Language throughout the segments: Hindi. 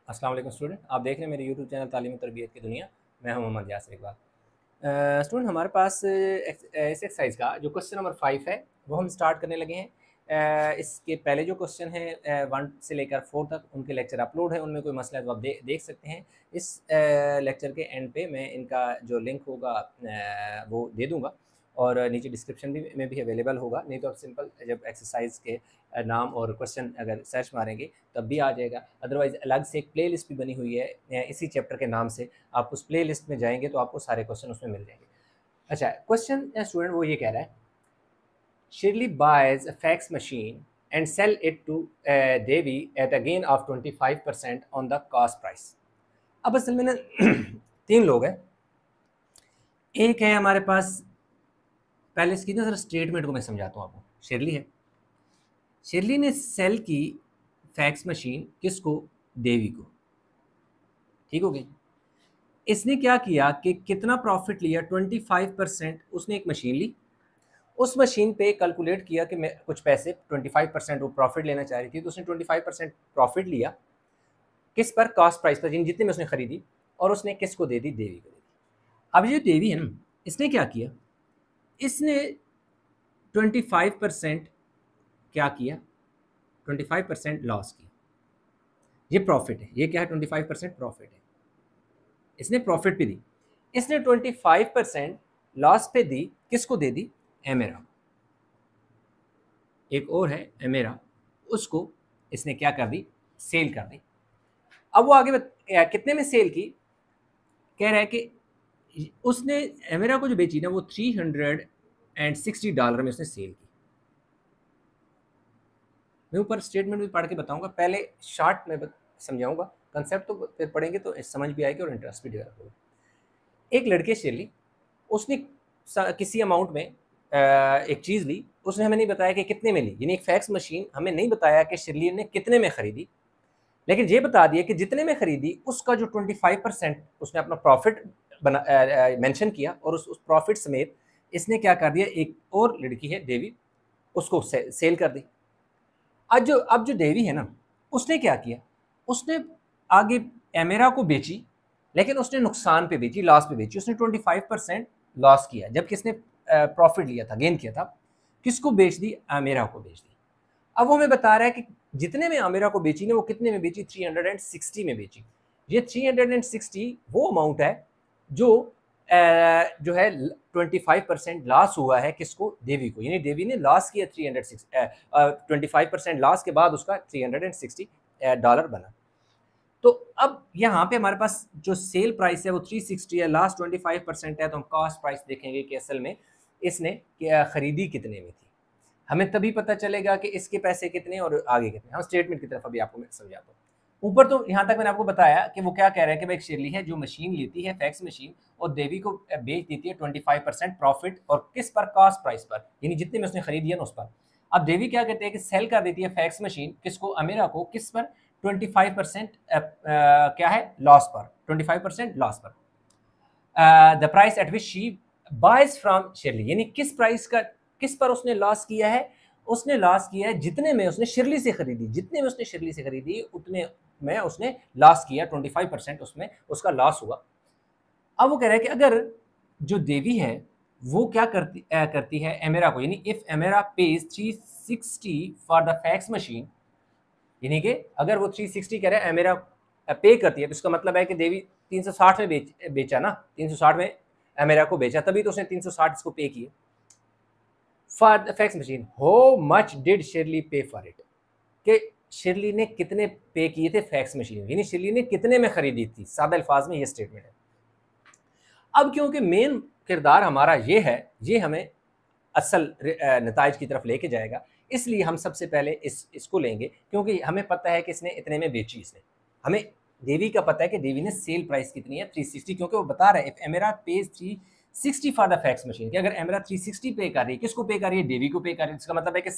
अस्सलाम वालेकुम स्टूडेंट, आप देख रहे हैं मेरे यूट्यूब चैनल तालीम और तरबियत की दुनिया। मैं हूं मोहम्मद यासिर इकबाल। स्टूडेंट, हमारे पास इस एक्सरसाइज का जो क्वेश्चन नंबर 5 है वो हम स्टार्ट करने लगे हैं। इसके पहले जो क्वेश्चन है 1 से लेकर 4 तक उनके लेक्चर अपलोड है, उनमें कोई मसला है तो आप देख सकते हैं। इस लेक्चर के एंड पे मैं इनका जो लिंक होगा वो दे दूँगा और नीचे डिस्क्रिप्शन भी में भी अवेलेबल होगा। नहीं तो आप सिंपल जब एक्सरसाइज के नाम और क्वेश्चन अगर सर्च मारेंगे तब भी आ जाएगा। अदरवाइज़ अलग से एक प्लेलिस्ट भी बनी हुई है इसी चैप्टर के नाम से। आप उस प्लेलिस्ट में जाएंगे तो आपको सारे क्वेश्चन उसमें मिल जाएंगे। अच्छा, क्वेश्चन स्टूडेंट वो ये कह रहा है, Shirley buys a fax machine and sell it to Devi at a gain of 25% on the cost price. अब असल में ना 3 लोग हैं। एक है हमारे पास, पहले इसकी ना जरा स्टेटमेंट को मैं समझाता हूँ आपको। शिरली है, शिरली ने सेल की फैक्स मशीन किसको? देवी को। ठीक हो गई। इसने क्या किया कि कितना प्रॉफिट लिया? 25% उसने एक मशीन ली, उस मशीन पे कैलकुलेट किया कि मैं कुछ पैसे 25% वो प्रॉफिट लेना चाह रही थी, तो उसने 25% प्रॉफिट लिया। किस पर? कॉस्ट प्राइस पर, जितने में उसने खरीदी, और उसने किसको दे दी? देवी को दे दी। अब ये देवी है ना, इसने क्या किया? इसने 25% क्या किया? 25% लॉस किया। ये प्रॉफिट है, ये क्या है? 25% प्रॉफिट है। इसने प्रॉफिट पे दी, इसने 25% लॉस पे दी। किसको दे दी? एमेरा। एक और है एमेरा, उसको इसने क्या कर दी? सेल कर दी। अब वो आगे कितने में सेल की? कह रहा है कि उसने एमेरा को जो बेची ना वो $360 में उसने सेल की। मैं ऊपर स्टेटमेंट भी पढ़ के बताऊंगा, पहले शॉर्ट में समझाऊंगा। कंसेप्ट तो फिर पढ़ेंगे तो समझ भी आएगी और इंटरेस्ट भी डेवलप होगा। एक लड़के से ली, उसने किसी अमाउंट में एक चीज़ ली, उसने हमें नहीं बताया कि कितने में ली। यानी एक फैक्स मशीन हमें नहीं बताया कि शिरली ने कितने में खरीदी, लेकिन ये बता दिया कि जितने में खरीदी उसका जो 25% उसने अपना प्रॉफिट बना मेंशन किया, और उस प्रॉफिट समेत इसने क्या कर दिया? एक और लड़की है देवी, उसको सेल कर दी। अब जो देवी है ना, उसने क्या किया? उसने आगे एमेरा को बेची, लेकिन उसने नुकसान पे बेची, लॉस पे बेची। उसने 25% लॉस किया, जब किसने प्रॉफिट लिया था, गेन किया था। किसको बेच दी? आमेरा को बेच दी। अब वो हमें बता रहा है कि जितने में आमेरा को बेची ने वो कितने में बेची? 360 में बेची। ये 360 वो अमाउंट है जो जो है 25% लॉस हुआ है। किसको? देवी को। यानी देवी ने लॉस किया 25% लॉस के बाद उसका $360 बना। तो अब यहाँ पे हमारे पास जो सेल प्राइस है वो 360 है, लास्ट 25% है, तो हम कॉस्ट प्राइस देखेंगे कि असल में इसने खरीदी कितने में थी। हमें तभी पता चलेगा कि इसके पैसे कितने और आगे कितने। हम स्टेटमेंट की तरफ अभी आपको मैं समझाता हूँ। ऊपर तो यहाँ तक मैंने आपको बताया कि वो क्या कह रहा है कि भाई एक शिरली है जो मशीन लेती है, फैक्स मशीन, और देवी को बेच देती है 25% प्रॉफिट, और किस पर? कॉस्ट प्राइस पर, यानी जितने में उसने खरीदी है ना उस पर। अब देवी क्या कहते हैं कि सेल कर देती है फैक्स मशीन किसको? अमेरा को। किस पर? 25% क्या है? लॉस पर। 25% लॉस पर। The price at which she buys from Shirley, यानी किस प्राइस का, किस पर उसने लॉस किया है? उसने लॉस किया है जितने में उसने शिरली से खरीदी। जितने में उसने शिरली से खरीदी उतने में उसने लॉस किया, 25% उसमें उसका लॉस हुआ। अब वो कह रहा है कि अगर जो देवी है वो क्या करती है एमेरा को, यानी if Emera pays 360 for the fax machine, यानी कि अगर वो 360 कह रहा है एमेरा पे करती है, तो इसका मतलब है कि देवी 360 में बेचा ना, 360 में एमेरा को बेचा, तभी तो उसने 360 इसको पे किए। For the fax machine how much did Shirley pay for it, कि शिरली ने कितने पे किए थे फैक्स मशीन, यानी शिरली ने कितने में खरीदी थी। सादा अल्फाज में ये स्टेटमेंट है। अब क्योंकि मेन किरदार हमारा ये है, ये हमें असल नताइज की तरफ लेके जाएगा, इसलिए हम सबसे पहले इसको लेंगे, क्योंकि हमें पता है कि इसने इतने में बेची। इसने हमें देवी का पता है कि देवी ने सेल प्राइस कितनी है 360, क्योंकि वो बता रहा है if Emera pays 360 for the fax machine, कि अगर एमेरा 360 पे कर रही है, किसको पे कर रही है? देवी को पे कर रही है। इसका मतलब है कि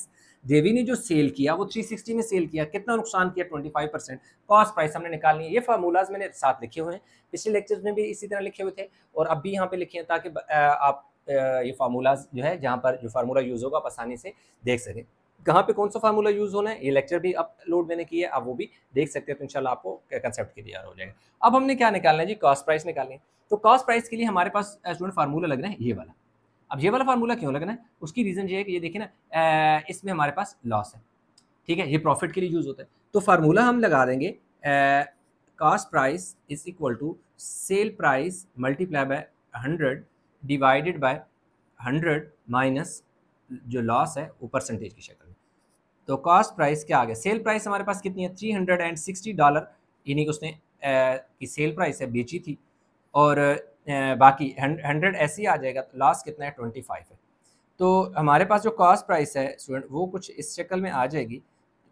देवी ने जो सेल किया वो 360 में सेल किया। कितना नुकसान किया? 25%। कॉस्ट प्राइस हमने निकालनी है। ये फार्मूलाज मैंने साथ लिखे हुए हैं, पिछले लेक्चर्स में भी इसी तरह लिखे हुए थे और अब भी यहाँ पे लिखे हैं, ताकि आप ये फार्मूलाज जो है, जहाँ पर जो फार्मूला यूज़ होगा आप आसानी से देख सकें। कहाँ पे कौन सा फार्मूला यूज होना है, ये लेक्चर भी अपलोड मैंने किया है, आप वो भी देख सकते हैं, तो इंशाल्लाह आपको कंसेप्ट क्लियर हो जाएगा। अब हमने क्या निकालना है जी, कॉस्ट प्राइस निकालनी है। तो कॉस्ट प्राइस के लिए हमारे पास स्टूडेंट फार्मूला लगना है ये वाला। अब ये वाला फार्मूला क्यों लगना है, उसकी रीजन ये है कि ये देखिए ना, इसमें हमारे पास लॉस है, ठीक है, ये प्रॉफिट के लिए यूज होता है। तो फार्मूला हम लगा देंगे cost price is equal to sale price multiply by 100 divided by 100 minus जो लॉस है वो परसेंटेज की शक्ल में। तो कॉस्ट प्राइस क्या आ गया, सेल प्राइस हमारे पास कितनी है $360, यानी कि उसने की सेल प्राइस है बेची थी, और बाकी 100 ऐसे ही आ जाएगा, तो लॉस कितना है 25 है। तो हमारे पास जो कॉस्ट प्राइस है स्टूडेंट वो कुछ इस शक्ल में आ जाएगी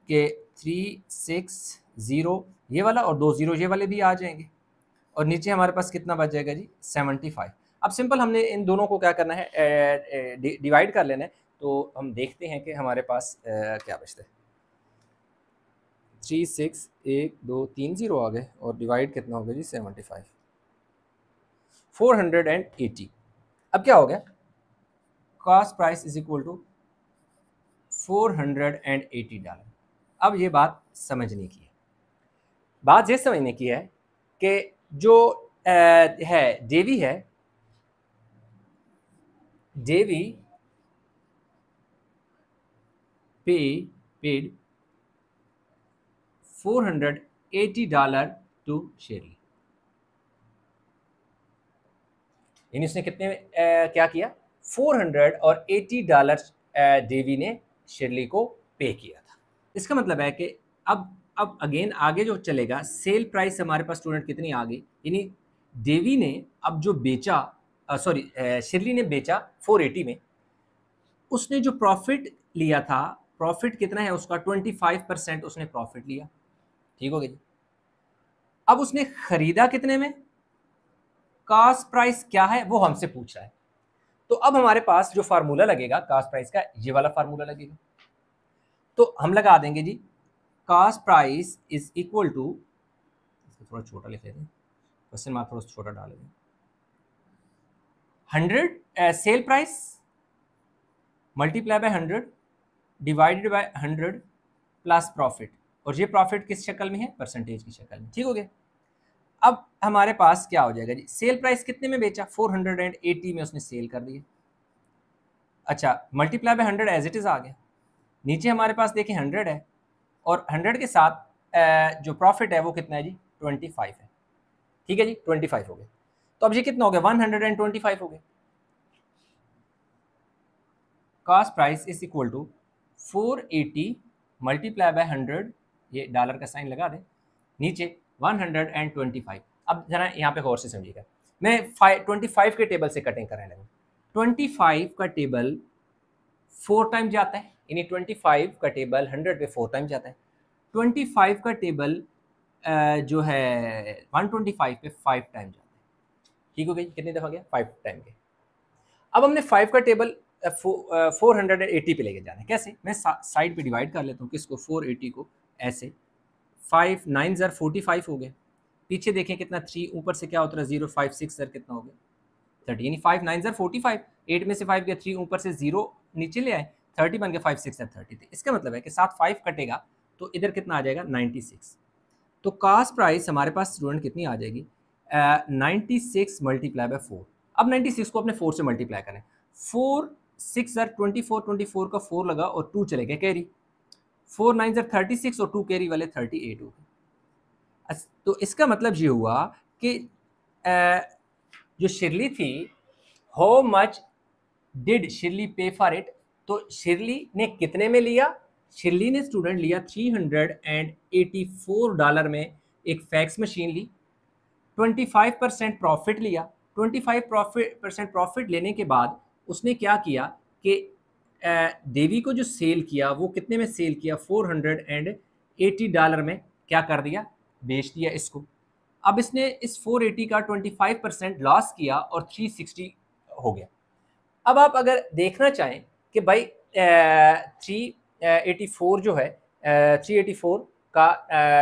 कि 360 ये वाला और 20 ये वाले भी आ जाएंगे, और नीचे हमारे पास कितना बच जाएगा जी 75। अब सिंपल हमने इन दोनों को क्या करना है, डिवाइड कर लेना है। तो हम देखते हैं कि हमारे पास क्या बचता है, 3 6 1 2 3 0 आ गए, और डिवाइड कितना हो गया जी 75, 480। अब क्या हो गया, cost price is equal to $480। अब ये बात समझने की है, बात ये समझने की है कि जो है डेवी है, डेवी पेड $480 टू शेरली, यानी उसने कितने क्या किया, $480 डेवी ने शेरली को पे किया था। इसका मतलब है कि अब अगेन आगे जो चलेगा, सेल प्राइस हमारे पास स्टूडेंट कितनी आ गई, यानी डेवी ने अब जो बेचा, सॉरी शेरली ने बेचा 480 में, उसने जो प्रॉफिट लिया था, प्रॉफिट कितना है उसका 25% उसने प्रॉफिट लिया, ठीक हो गया जी। अब उसने खरीदा कितने में, कॉस्ट प्राइस क्या है वो हमसे पूछ रहा है। तो अब हमारे पास जो फार्मूला लगेगा कॉस्ट प्राइस का, ये वाला फार्मूला लगेगा। तो हम लगा देंगे जी cost price is equal to, थोड़ा छोटा लिख लेते हैं, क्वेश्चन मार्क थोड़ा छोटा डालेंगे, 100 cell price multiply by 100 divided by 100 plus profit, और ये प्रॉफिट किस शक्ल में है, परसेंटेज की शक्ल में, ठीक हो गया। अब हमारे पास क्या हो जाएगा जी, सेल प्राइस कितने में बेचा, 480 में उसने सेल कर दिया। अच्छा, multiply by 100 as it is आ गया, नीचे हमारे पास देखें 100 है, और 100 के साथ जो प्रॉफिट है वो कितना है जी 25 है, ठीक है जी 25 हो गए। तो अब ये कितना हो गया, 125 हो गए। Cost price is equal to 480 multiply by 100, ये डॉलर का साइन लगा दें, नीचे 125। अब जरा यहाँ पे गौर से समझिएगा, मैं 25 के टेबल से कटिंग करने लगा। 25 का टेबल 4 टाइम जाता है, यानी 25 का टेबल 100 पे 4 टाइम जाता है। 25 का टेबल जो है 125 पे 5 टाइम जाता है, ठीक हो गई, कितनी दफ़ा गया 5 टाइम के। अब हमने 5 का टेबल 480 पे लेके जाना है, कैसे, मैं साइड पे डिवाइड कर लेता हूँ किसको, 480 को, ऐसे 5 9 ज़र 45 हो गए, पीछे देखें कितना 3 ऊपर से क्या होता है 0 5 6 ज़र कितना हो गया 30, यानी 5 9 ज़र 45, 8 में से 5 गया, 3 ऊपर से 0 नीचे ले आए, 30 बन गया, 5 6 ज़र 30 थे। इसका मतलब है कि साथ 5 कटेगा तो इधर कितना आ जाएगा 96। तो कॉस्ट प्राइस हमारे पास स्टूडेंट कितनी आ जाएगी, 96 मल्टीप्लाई बाय 4। अब 96 को अपने 4 से मल्टीप्लाई करें, 4 6 ज़र 24, 24 का 4 लगा और 2 चले गए कैरी, 4 9 ज़र 36 और 2 कैरी वाले 38 हो गए। तो इसका मतलब ये हुआ कि जो शिरली थी, how much did Shirley pay for it, तो शिरली ने कितने में लिया, शिरली ने स्टूडेंट लिया $384 में एक फैक्स मशीन ली, 25% प्रॉफिट लिया, 25% प्रॉफिट लेने के बाद उसने क्या किया कि देवी को जो सेल किया वो कितने में सेल किया, $480 में क्या कर दिया, बेच दिया इसको। अब इसने इस 480 का 25% लॉस किया और 360 हो गया। अब आप अगर देखना चाहें कि भाई 384 जो है 384 का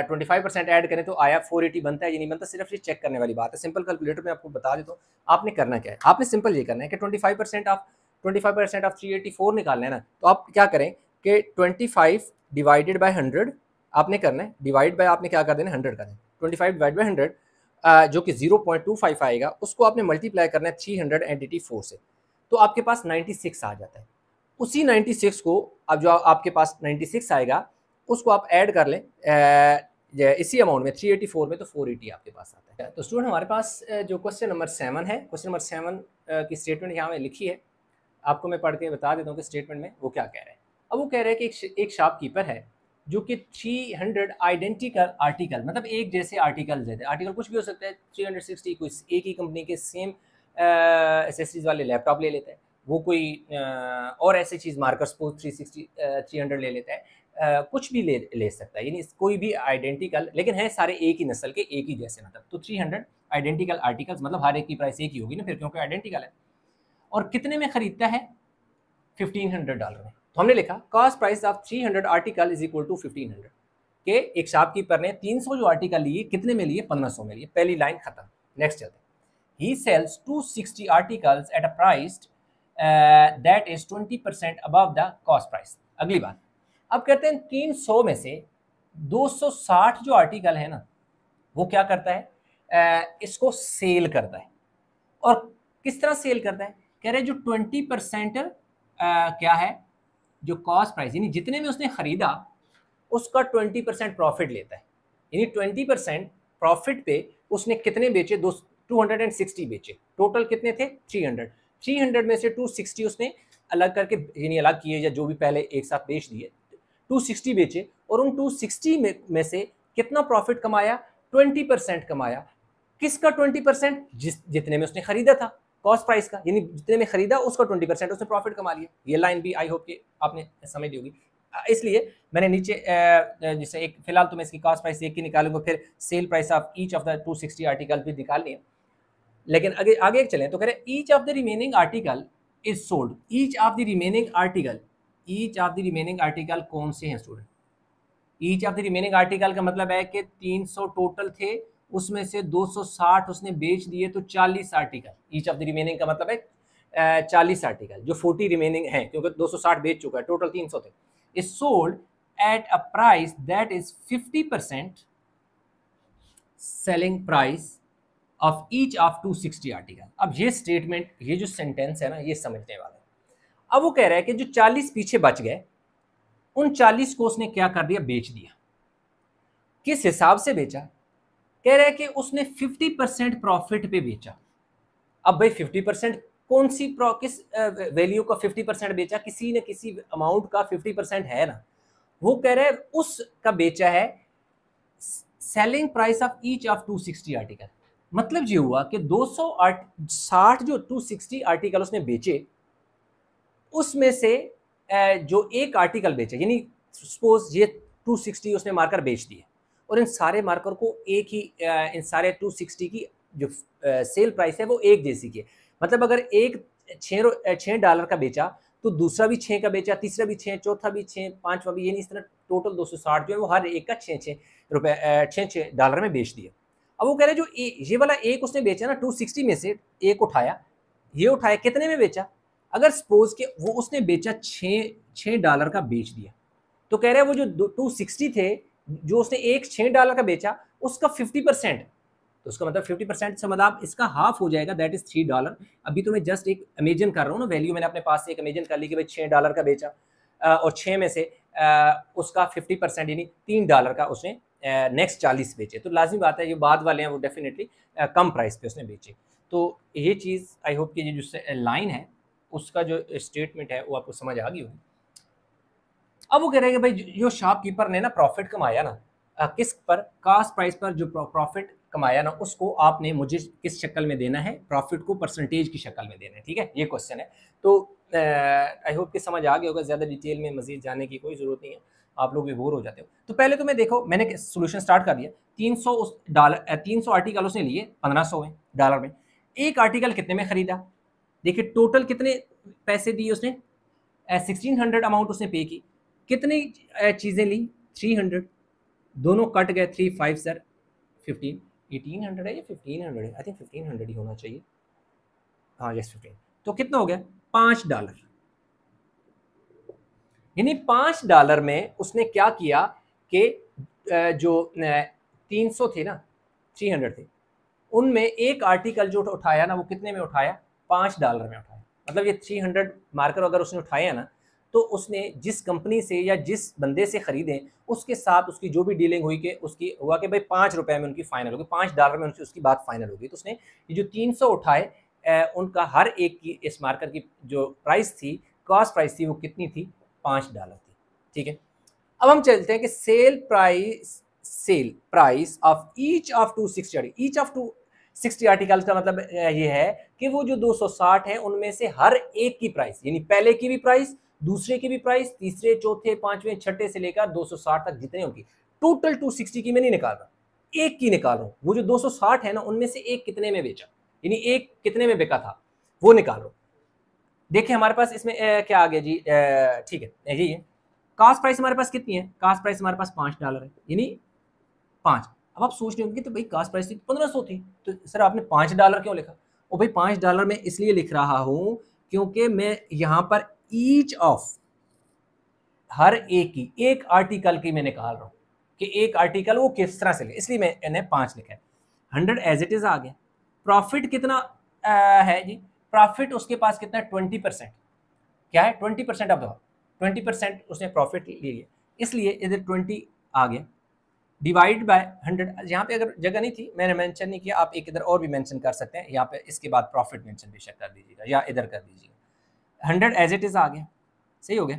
25% ऐड करें तो आया 480 बनता है या नहीं बनता, सिर्फ ये चेक करने वाली बात है। सिंपल कैलकुलेटर में आपको बता देता हूँ आपने करना क्या है, आपने सिंपल ये करना है कि 25% ऑफ 384 निकालना है ना, तो आप क्या करें कि 25 डिवाइडेड बाय 100 आपने करना है, डिवाइड बाय आपने क्या कर देना, 100 करना है। 25 डिवाइड बाय 100 जो कि 0.25 आएगा, उसको आपने मल्टीप्लाई करना है 384 से, तो आपके पास 96 आ जाता है। उसी 96 को अब जो आपके पास 96 आएगा उसको आप ऐड कर लें इसी अमाउंट में 384 में, तो 480 आपके पास आता है। तो स्टूडेंट हमारे पास जो क्वेश्चन नंबर 7 है, क्वेश्चन नंबर 7 की स्टेटमेंट यहाँ में लिखी है, आपको मैं पढ़ के बता देता हूँ कि स्टेटमेंट में वो क्या कह रहे हैं। अब वो कह रहे हैं कि एक शॉपकीपर है जो कि 300 आइडेंटिकल आर्टिकल, मतलब एक जैसे आर्टिकल देते हैं, आर्टिकल कुछ भी हो सकता है, 360 कोई एक ही कंपनी के सेम एसेसरीज वाले लैपटॉप ले लेता है, वो कोई और ऐसी चीज़ मार्कर सपोज 360 300 ले लेता है, कुछ भी ले सकता है, यानी कोई भी आइडेंटिकल, लेकिन है सारे एक ही नस्ल के, एक ही जैसे, मतलब तो 300 आइडेंटिकल आर्टिकल्स, मतलब हर एक की प्राइस एक ही होगी ना फिर, क्योंकि आइडेंटिकल है। और कितने में खरीदता है, $1500 में। तो हमने लिखा cost price of 300 article is equal to 1500 के एक शॉपकीपर ने 300 जो आर्टिकल लिए कितने में लिए, 1500 में लिए। पहली लाइन खत्म। नेक्स्ट चलते हैं। He sells 260 articles at a price that is 20% above the cost price. अगली बात, अब कहते हैं 300 में से 260 जो आर्टिकल है ना, वो क्या करता है, इसको सेल करता है। और किस तरह सेल करता है, कह रहे जो 20% क्या है, जो कॉस्ट प्राइस, यानी जितने में उसने खरीदा उसका 20% प्रॉफिट लेता है, यानी 20% प्रॉफिट पे उसने कितने बेचे, 260 बेचे। टोटल कितने थे, 300 में से 260 उसने अलग करके, यानी अलग किए या जो भी पहले एक साथ बेच दिए, 260 बेचे, और उन 260 में से कितना प्रॉफिट कमाया, 20% कमाया। किसका 20%, जितने में उसने खरीदा था, कॉस्ट प्राइस का, यानी जितने में खरीदा उसका 20% उसने प्रॉफिट कमा लिया। ये लाइन भी आई होप कि आपने समझ ली होगी, इसलिए मैंने नीचे जैसे एक फिलहाल तो मैं इसकी कॉस्ट प्राइस एक की निकालूंगा, फिर sale price of each of the 260 article भी निकालनी है, लेकिन आगे आगे चलें तो कह रहे each of the remaining article is sold. Each of the remaining article, each of the remaining article कौन से हैं student, each of the remaining article का मतलब है कि 300 टोटल थे, उसमें से 260 उसने बेच दिए, तो 40 article. Each of the remaining का मतलब है 40 आर्टिकल, जो 40 रिमेनिंग हैं, क्योंकि 260 बेच चुका है, टोटल 300 थे, is sold at a price that is 50% selling price of each of 260 article. अब ये स्टेटमेंट, ये जो सेंटेंस है ना, ये समझने वाला है। अब वो कह रहा है कि जो 40 पीछे बच गए, उन 40 को उसने क्या कर दिया, बेच दिया। किस हिसाब से बेचा, कह रहा है कि उसने 50% प्रॉफिट पे बेचा। अब भाई 50% कौन सी किस वैल्यू का 50% बेचा, किसी न किसी अमाउंट का 50% है ना, वो कह रहा है उसका बेचा है selling price of each of 260 article. मतलब ये हुआ कि 260 जो 260 आर्टिकल उसने बेचे, उसमें से जो एक आर्टिकल बेचा, यानी सपोज ये 260 उसने मार्कर बेच दिए, और इन सारे मार्कर को एक ही इन सारे 260 की जो सेल प्राइस है वो एक जैसी की है। मतलब अगर एक $6 का बेचा, तो दूसरा भी 6 का बेचा, तीसरा भी 6, चौथा भी 6, पांचवा भी, यानी इस तरह टोटल 260 जो है वो हर एक का 6 डॉलर में बेच दिया। अब वो कह रहे जो ये वाला एक उसने बेचा ना, 260 में से एक उठाया, ये उठाया, कितने में बेचा, अगर सपोज के वो उसने बेचा $6 का बेच दिया, तो कह रहे हैं वो जो 260 थे, जो उसने एक $6 का बेचा, उसका 50%, तो उसका मतलब 50% से मतलब इसका हाफ हो जाएगा, दैट इज $3। अभी तो मैं जस्ट एक इमेजिन कर रहा हूँ ना, वैल्यू मैंने अपने पास से एक इमेजिन कर ली कि भाई $6 का बेचा, और 6 में से उसका 50% यानी $3 का उसने नेक्स्ट 40 बेचे, तो लाजमी बात है ये बाद वाले हैं वो डेफिनेटली कम प्राइस पे उसने बेचे। तो ये चीज़ आई होप कि ये जो लाइन है उसका जो स्टेटमेंट है वो आपको समझ आ गई होगी। अब वो कह रहे हैं कि भाई जो शॉपकीपर ने ना प्रॉफिट कमाया ना, किस पर, कास्ट प्राइस पर जो प्रॉफिट कमाया ना, उसको आपने मुझे किस शक्ल में देना है, प्रॉफिट को परसेंटेज की शक्ल में देना है। ठीक है, ये क्वेश्चन है। तो आई होप कि समझ आ गया होगा, ज़्यादा डिटेल में मजीद जाने की कोई ज़रूरत नहीं है, आप लोग भी बोर हो जाते हो। तो पहले तो मैं देखो, मैंने सोल्यूशन स्टार्ट कर दिया। 300 आर्टिकल उसने लिए 1500 में डॉलर में। एक आर्टिकल कितने में खरीदा, देखिए टोटल कितने पैसे दिए उसने, 1600 अमाउंट उसने पे की। कितनी चीज़ें ली, 300, दोनों कट गए, 3 5 सर 15, 1800 है या 1500 है, आई थिंक 1500 ही होना चाहिए, हाँ यस 15। तो कितना हो गया, $5। यानी $5 में उसने क्या किया कि जो 300 थे ना, 300 थे, उनमें एक आर्टिकल जो उठाया ना, वो कितने में उठाया? $5 में उठाया। मतलब ये 300 मार्कर अगर उसने उठाया ना, तो उसने जिस कंपनी से या जिस बंदे से खरीदे उसके साथ उसकी जो भी डीलिंग हुई कि उसकी हुआ कि भाई ₹5 में उनकी फाइनल होगी, $5 में उसकी बात फाइनल होगी। तो उसने ये जो 300 उठाए, उनका हर एक की इस मार्कर की जो प्राइस थी, कॉस्ट प्राइस थी, वो कितनी थी? $5 थी। ठीक है, अब हम चलते हैं कि sale price of each of 260, each of 260 articles का मतलब ये है कि वो जो 260 है उनमें से हर एक की प्राइस, यानी पहले की भी प्राइस, दूसरे की भी प्राइस, तीसरे, चौथे, पांचवें, छठे से लेकर 260 तक जितने होंगी, टोटल 260 की मैं नहीं निकाल रहा, एक की निकाल रहा हूं। वो जो 260 है ना, उनमें से एक कितने में बेचा, यानी एक कितने में बिका था, वो निकाल रहा हूं। देखिए हमारे पास इसमें क्या आ गया जी, ठीक है, यही है। कास्ट प्राइस हमारे पास कितनी है? कास्ट प्राइस हमारे पास $5 है, यानी 5। अब आप सोच रहे होंगे तो भाई कास्ट प्राइस थी 1500 थी, तो सर आपने $5 क्यों लिखा? और भाई $5 में इसलिए लिख रहा हूं क्योंकि मैं यहां पर ईच ऑफ, हर एक की, एक आर्टिकल की मैं निकाल रहा हूं कि एक आर्टिकल वो किस तरह से ले, इसलिए मैंने 5 लिखा है। 100 एज इट इज आ गया। प्रॉफिट कितना है जी? प्रॉफिट उसके पास कितना है? 20%। क्या है? 20%। अब 20% उसने प्रॉफिट ले लिया, इसलिए इधर 20 आ गया, डिवाइड बाय 100। यहाँ पे अगर जगह नहीं थी, मैंने मेंशन नहीं किया, आप एक इधर और भी मेंशन कर सकते हैं, यहाँ पे इसके बाद प्रॉफिट मेंशन बेशक कर दीजिएगा या इधर कर दीजिएगा। 100 एज इट इज आ गया, सही हो गया।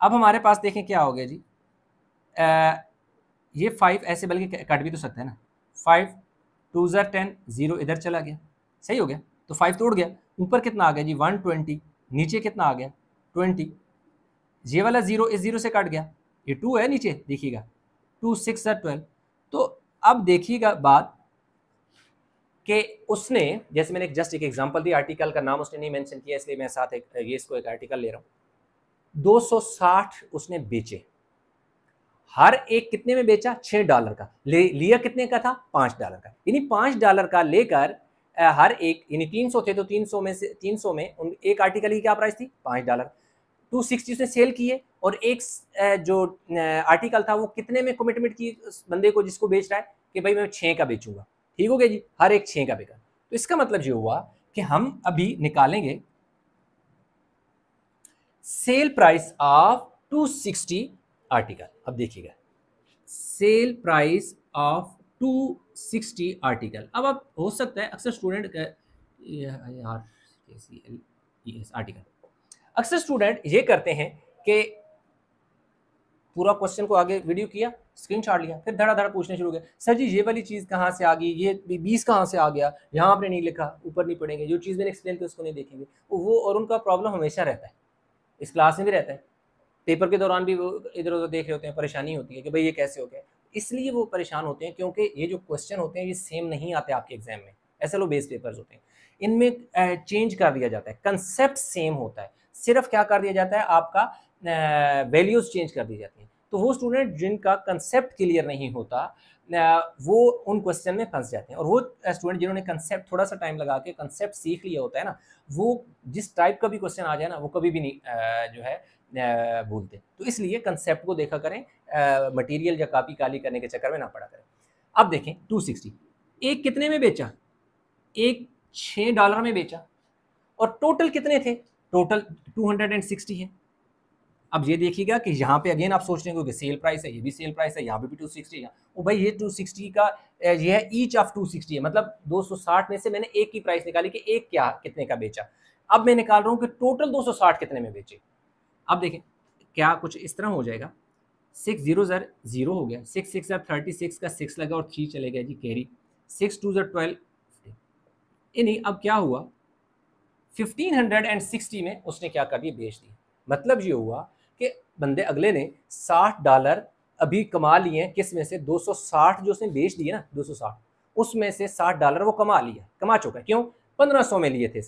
अब हमारे पास देखें क्या हो गया जी, ये 5 ऐसे बल्कि कट भी तो सकते हैं ना, 5 2 10, 0 इधर चला गया, सही हो गया। तो 5 तोड़ गया, ऊपर कितना आ गया जी? 120, नीचे कितना आ गया? 20। ये वाला 0 इस 0 से कट गया, ये 2 है नीचे, देखिएगा 2 6 12। तो अब देखिएगा बात कि उसने, जैसे मैंने जस्ट एक एग्जांपल दी, आर्टिकल का नाम उसने नहीं मेंशन किया, इसलिए मैं साथ एक ये इसको एक आर्टिकल ले रहा हूँ। 260 उसने बेचे, हर एक कितने में बेचा? $6 का। लिया कितने का था? $5 का। यानी $5 का लेकर हर एक, यानी 300 थे तो 300 में से 300 में एक आर्टिकल की क्या प्राइस थी? $5। 260 उसने सेल किए, और एक जो आर्टिकल था वो कितने में कमिटमेंट की उस बंदे को जिसको बेच रहा है कि भाई मैं 6 का बेचूंगा। ठीक हो गया जी, हर एक 6 का बिका। तो इसका मतलब ये हुआ कि हम अभी निकालेंगे सेल प्राइस ऑफ 260 आर्टिकल। अब देखिएगा, सेल प्राइस ऑफ 260 आर्टिकल। अब आप हो सकता है अक्सर स्टूडेंट यार आर्टिकल, अक्सर स्टूडेंट ये करते हैं कि पूरा क्वेश्चन को आगे वीडियो किया, स्क्रीनशॉट लिया, फिर धड़ा पूछने शुरू किया, सर जी ये वाली चीज़ कहाँ से आ गई, ये 20 कहाँ से आ गया, यहाँ आपने नहीं लिखा, ऊपर नहीं पढ़ेंगे, जो चीज़ मैंने एक्सप्लेन की उसको नहीं देखेंगे। वो और उनका प्रॉब्लम हमेशा रहता है, इस क्लास में भी रहता है, पेपर के दौरान भी वो इधर उधर देख रहे होते हैं, परेशानी होती है कि भाई ये कैसे हो गया। इसलिए वो परेशान होते हैं क्योंकि ये जो क्वेश्चन होते हैं ये सेम नहीं आते आपके एग्जाम में, ऐसे लो बेस पेपर्स होते हैं, इनमें चेंज कर दिया जाता है, कंसेप्ट सेम होता है, सिर्फ क्या कर दिया जाता है, आपका वैल्यूज चेंज कर दी जाती हैं। तो वो स्टूडेंट जिनका कंसेप्ट क्लियर नहीं होता वो उन क्वेश्चन में फंस जाते हैं, और वो स्टूडेंट जिन्होंने कंसेप्ट थोड़ा सा टाइम लगा के कंसेप्ट सीख लिया होता है ना, वो जिस टाइप का भी क्वेश्चन आ जाए ना, वो कभी भी नहीं जो है भूलते। तो इसलिए कंसेप्ट को देखा करें, मटेरियल या कॉपी काली करने के चक्कर में ना पड़ा करें। अब देखें 260 एक कितने में बेचा? एक $6 में बेचा, और टोटल कितने थे? टोटल 260 है। अब ये देखिएगा कि यहाँ पे अगेन आप सोच रहे हो कि सेल प्राइस है, ये भी सेल प्राइस है, यहाँ पे भी 260 है। ओ भाई ये 260 का ये है ईच ऑफ 260 है, मतलब 260 में से मैंने एक की प्राइस निकाली कि एक क्या कितने का बेचा। अब मैं निकाल रहा हूँ कि टोटल 260 कितने में बेचे। अब देखें क्या कुछ इस तरह हो जाएगा, 6 0 0 हो गया, 6 6 36 का 6 लगा और 3 चले गया जी कैरी, 6 2 12। नहीं, अब क्या हुआ, 1560 में उसने क्या कर दिया? बेच दिया। मतलब ये हुआ कि बंदे अगले ने $60 अभी कमा लिए, किस में से? 260 जो उसने बेच दिए ना, 260 उसमें से $60 वो कमा लिया, कमा चुका है। क्यों? 1500 में लिए थे।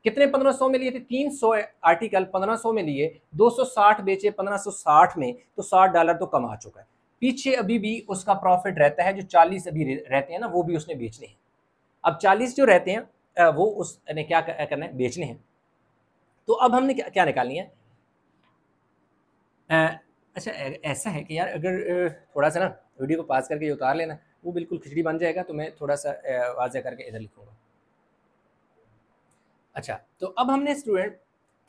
कितने 1500 में लिए थे? 300 आर्टिकल 1500 में लिए, 260 बेचे 1560 में, तो $60 तो कमा चुका है। पीछे अभी भी उसका प्रॉफिट रहता है, जो 40 अभी रहते हैं ना, वो भी उसने बेचने हैं। अब 40 जो रहते हैं वो उसने क्या करना है? बेचने हैं। तो अब हमने क्या निकालनी है? अच्छा ऐसा है कि यार अगर थोड़ा सा ना वीडियो को पास करके ये उतार लेना, वो बिल्कुल खिचड़ी बन जाएगा, तो मैं थोड़ा सा वाज़ह करके इधर लिखूँगा। अच्छा, तो अब हमने स्टूडेंट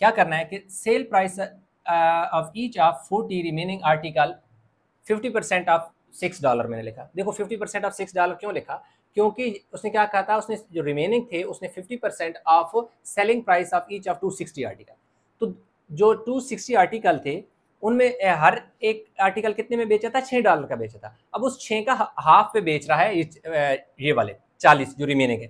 क्या करना है कि sale price of each of 40 remaining article 50% of $6 मैंने लिखा। देखो 50% ऑफ $6 क्यों लिखा? क्योंकि उसने क्या कहा था, उसने जो रिमेनिंग थे उसने 50% of selling price of each of 260 article. तो जो 260 आर्टिकल थे उनमें हर एक आर्टिकल कितने में बेचा था? $6 का बेचा था। अब उस 6 का हाफ पे बेच रहा है ये वाले 40 जो रिमेनिंग है,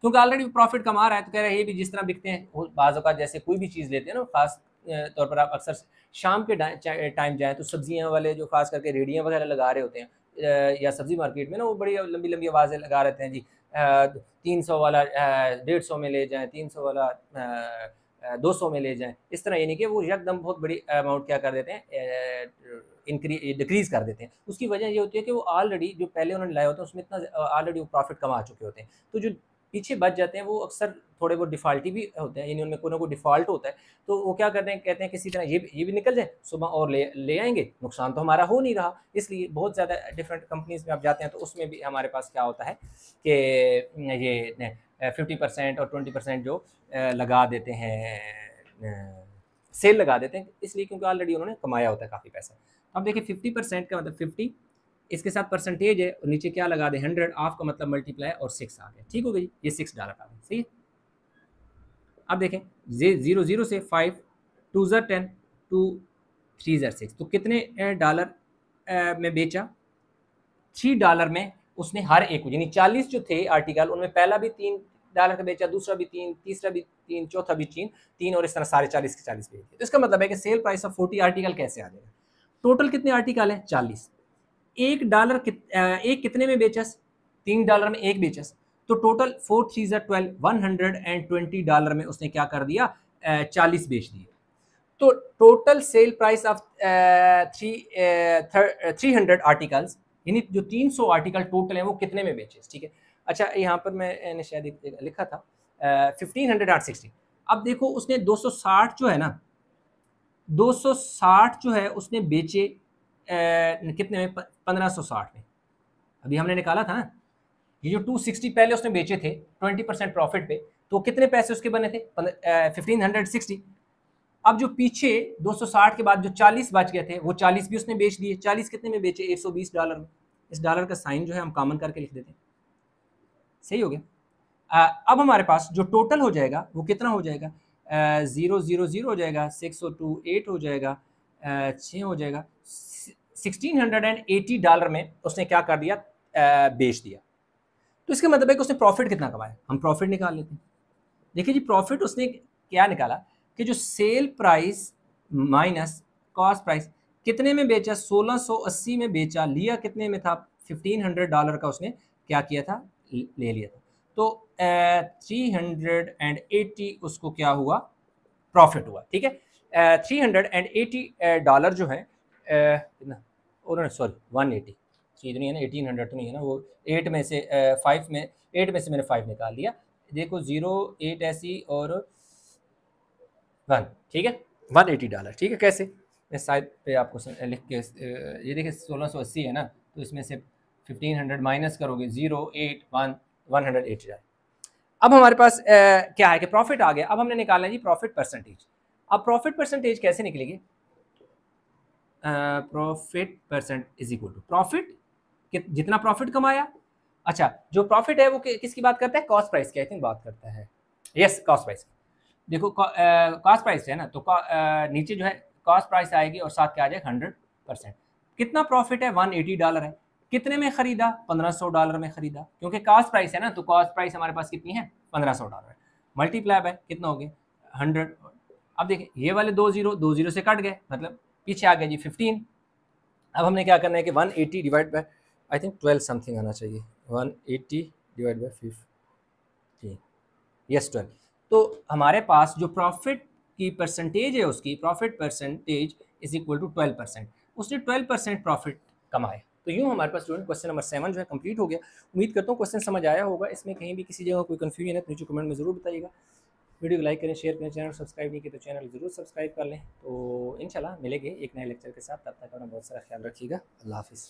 क्योंकि ऑलरेडी प्रॉफिट कमा रहा है, तो कह रहा है ये भी जिस तरह बिकते हैं। बाज़ औक़ात जैसे कोई भी चीज़ लेते हैं ना, खास तौर पर आप अक्सर शाम के टाइम जाएँ तो सब्जियाँ वाले जो खास करके रेहड़ियाँ वगैरह लगा रहे होते हैं, या सब्जी मार्केट में ना, वो बड़ी लंबी लंबी आवाज़ें लगा रहते हैं जी, 300 वाला 150 में ले जाएँ, 300 वाला 200 में ले जाएँ। इस तरह यानी कि वो यकदम बहुत बड़ी अमाउंट क्या कर देते हैं, डिक्रीज़ कर देते हैं। उसकी वजह ये होती है कि वो ऑलरेडी जो पहले उन्होंने लाया होता है उसमें इतना ऑलरेडी वो प्रॉफिट कमा चुके होते हैं। तो जो पीछे बच जाते हैं वो अक्सर थोड़े बहुत डिफ़ॉल्टी भी होते हैं, यानी उनमें कोई ना कोई डिफ़ॉल्ट होता है। तो वो क्या करते हैं, कहते हैं किसी तरह ये भी निकल जाए, सुबह और ले आएँगे, नुकसान तो हमारा हो नहीं रहा। इसलिए बहुत ज़्यादा डिफरेंट कंपनीज़ में आप जाते हैं तो उसमें भी हमारे पास क्या होता है कि ये 50% और 20% जो लगा देते हैं, सेल लगा देते हैं, इसलिए क्योंकि ऑलरेडी उन्होंने कमाया होता है काफ़ी पैसा। अब देखिए 50% का मतलब 50, इसके साथ परसेंटेज है और नीचे क्या लगा दें 100, ऑफ का मतलब मल्टीप्लाई और 6 आ गया। ठीक हो गई, ये $6 आ गया। सही है। अब देखें 0 से 5, 2 ज़र 10, 2 3 ज़र 6, तो कितने डॉलर में बेचा? $3 में उसने हर एक को, यानी 40 जो थे आर्टिकल उनमें पहला भी $3 का बेचा, दूसरा भी 3, तीसरा भी 3, चौथा भी 3 और इस तरह सारे 40 के 40 बेच दिए। तो इसका मतलब है कि सेल प्राइस ऑफ 40 आर्टिकल कैसे आ जाएगा? टोटल कितने आर्टिकल हैं? 40। एक कितने में बेचस? $3 में एक बेचस। तो टोटल 4 3 12, $120 में उसने क्या कर दिया? 40 बेच दिए। तो total sale price of 300 articles, यानी जो 300 आर्टिकल टोटल है वो कितने में बेचे? ठीक है। अच्छा, यहाँ पर मैंने शायद लिखा था 1560। अब देखो उसने 260 जो है ना, 260 जो है उसने बेचे कितने में? 1560 में। अभी हमने निकाला था ना, ये जो 260 पहले उसने बेचे थे 20% प्रॉफिट पे, तो कितने पैसे उसके बने थे? 1560। अब जो पीछे 260 के बाद जो 40 बच गए थे वो 40 भी उसने बेच दिए। 40 कितने में बेचे? $120 में। इस डॉलर का साइन जो है हम कॉमन करके लिख देते हैं। सही हो गया। अब हमारे पास जो टोटल हो जाएगा वो कितना हो जाएगा? 0 हो जाएगा, 602 8 हो जाएगा, 6 हो जाएगा, $1680 में उसने क्या कर दिया? बेच दिया। तो इसका मतलब है कि उसने प्रॉफिट कितना कमाया? हम प्रॉफिट निकाल लेते हैं। देखिए जी, प्रॉफिट उसने क्या निकाला कि जो sale price minus cost price, कितने में बेचा? 1680 में बेचा। लिया कितने में था? $1500 का उसने क्या किया था? ले लिया था। तो 380 उसको क्या हुआ? प्रॉफिट हुआ। ठीक है। $380 जो है कितना, उन्होंने सॉरी 180, थ्री तो नहीं है ना, 1800 तो नहीं है ना, वो 8 में से 5 में 8 में से मैंने 5 निकाल लिया। देखो 0 8 ऐसी और 1, ठीक है, $180। ठीक है। कैसे? मैं साइड पे आपको लिख के ये देखिए 1680 है ना, तो इसमें से 1500 माइनस करोगे, 0 8 1 180। अब हमारे पास क्या है कि प्रॉफिट आ गया। अब हमने निकालना है जी प्रॉफिट परसेंटेज। अब प्रॉफिट परसेंटेज कैसे निकलेगी? Profit percent is equal to profit, जितना प्रॉफिट कमाया। अच्छा, जो प्रॉफिट है वो किसकी बात करता है? कॉस्ट प्राइस की आई थिंक बात करता है। Yes, cost price. देखो कॉस्ट प्राइस है ना, तो नीचे जो है कॉस्ट प्राइस आएगी और साथ क्या आ जाएगा? 100%। कितना प्रॉफिट है? $180 है। कितने में खरीदा? $1500 में खरीदा, क्योंकि कॉस्ट प्राइस है ना, तो कॉस्ट प्राइस हमारे पास कितनी है? $1500 है। मल्टीप्लाई बाय कितना हो गया? 100। अब देखिए ये वाले 2 जीरो से कट गए, मतलब पीछे आ गया जी 15। अब हमने क्या करना है कि 180 divide by I think 12 something आना चाहिए। 180 डिवाइड बाय 15, यस 12। तो हमारे पास जो प्रॉफिट की परसेंटेज है, उसकी profit percentage is equal to 12%। उसने 12% प्रॉफिट कमाया। तो यूँ हमारे पास स्टूडेंट क्वेश्चन नंबर 7 जो है कंप्लीट हो गया। उम्मीद करता हूँ क्वेश्चन समझ आया होगा। इसमें कहीं भी किसी जगह कोई कन्फ्यूजन है तो नीचे कमेंट में ज़रूर बताइएगा। वीडियो को लाइक करें, शेयर करें, चैनल सब्सक्राइब नहीं किया तो चैनल ज़रूर सब्सक्राइब कर लें। तो इंशाल्लाह मिलेंगे एक नए लेक्चर के साथ, तब तक अपना बहुत सारा ख्याल रखिएगा। अल्लाह हाफिज़।